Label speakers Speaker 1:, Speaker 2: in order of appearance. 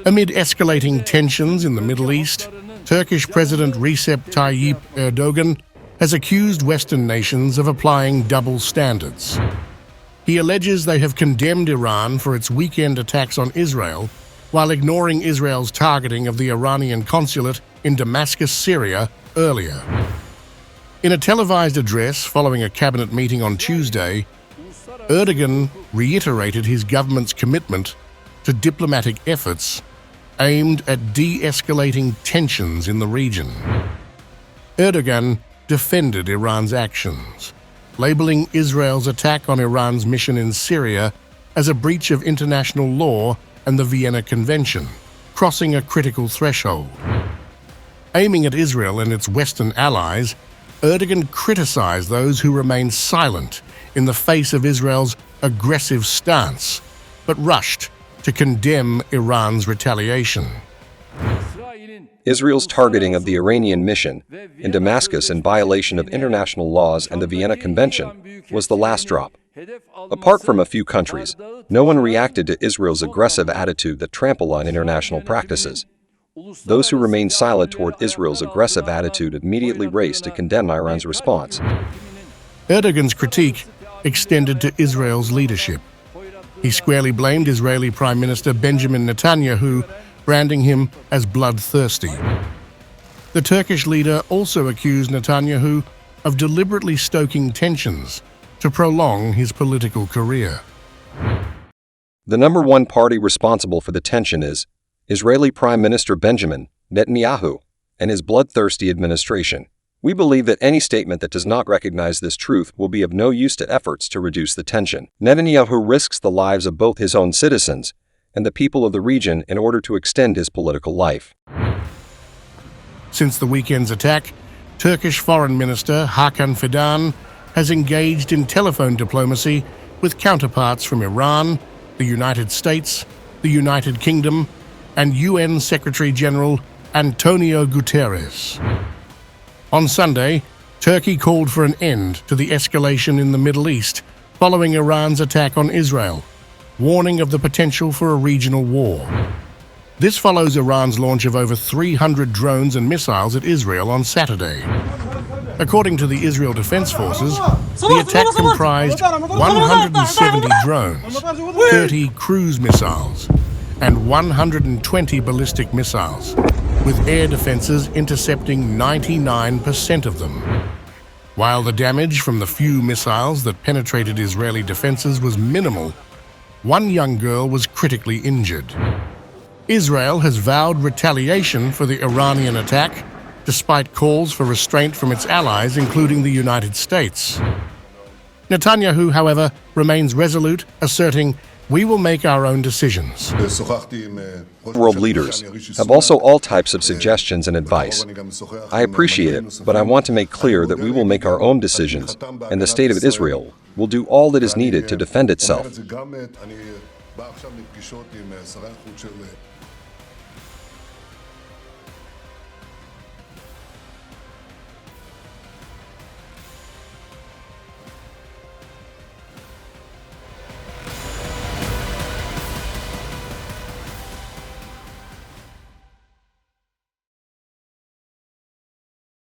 Speaker 1: Amid escalating tensions in the Middle East, Turkish President Recep Tayyip Erdogan has accused Western nations of applying double standards. He alleges they have condemned Iran for its weekend attacks on Israel, while ignoring Israel's targeting of the Iranian consulate in Damascus, Syria, earlier. In a televised address following a cabinet meeting on Tuesday, Erdogan reiterated his government's commitment to diplomatic efforts aimed at de-escalating tensions in the region. Erdogan defended Iran's actions, labeling Israel's attack on Iran's mission in Syria as a breach of international law and the Vienna Convention, crossing a critical threshold. Aiming at Israel and its Western allies, Erdogan criticized those who remained silent in the face of Israel's aggressive stance, but rushed to condemn Iran's retaliation.
Speaker 2: Israel's targeting of the Iranian mission in Damascus in violation of international laws and the Vienna Convention was the last drop. Apart from a few countries, no one reacted to Israel's aggressive attitude that trampled on international practices. Those who remained silent toward Israel's aggressive attitude immediately raced to condemn Iran's response.
Speaker 1: Erdogan's critique extended to Israel's leadership. He squarely blamed Israeli Prime Minister Benjamin Netanyahu, branding him as bloodthirsty. The Turkish leader also accused Netanyahu of deliberately stoking tensions to prolong his political career.
Speaker 2: The number one party responsible for the tension is Israeli Prime Minister Benjamin Netanyahu and his bloodthirsty administration. We believe that any statement that does not recognize this truth will be of no use to efforts to reduce the tension. Netanyahu risks the lives of both his own citizens and the people of the region in order to extend his political life.
Speaker 1: Since the weekend's attack, Turkish Foreign Minister Hakan Fidan has engaged in telephone diplomacy with counterparts from Iran, the United States, the United Kingdom, and UN Secretary-General Antonio Guterres. On Sunday, Turkey called for an end to the escalation in the Middle East following Iran's attack on Israel, warning of the potential for a regional war. This follows Iran's launch of over 300 drones and missiles at Israel on Saturday. According to the Israel Defense Forces, the attack comprised 170 drones, 30 cruise missiles, and 120 ballistic missiles, with air defenses intercepting 99% of them. While the damage from the few missiles that penetrated Israeli defenses was minimal, one young girl was critically injured. Israel has vowed retaliation for the Iranian attack, despite calls for restraint from its allies, including the United States. Netanyahu, however, remains resolute, asserting, "We will make our own decisions."
Speaker 2: World leaders have also all types of suggestions and advice. I appreciate it, but I want to make clear that we will make our own decisions, and the state of Israel will do all that is needed to defend itself.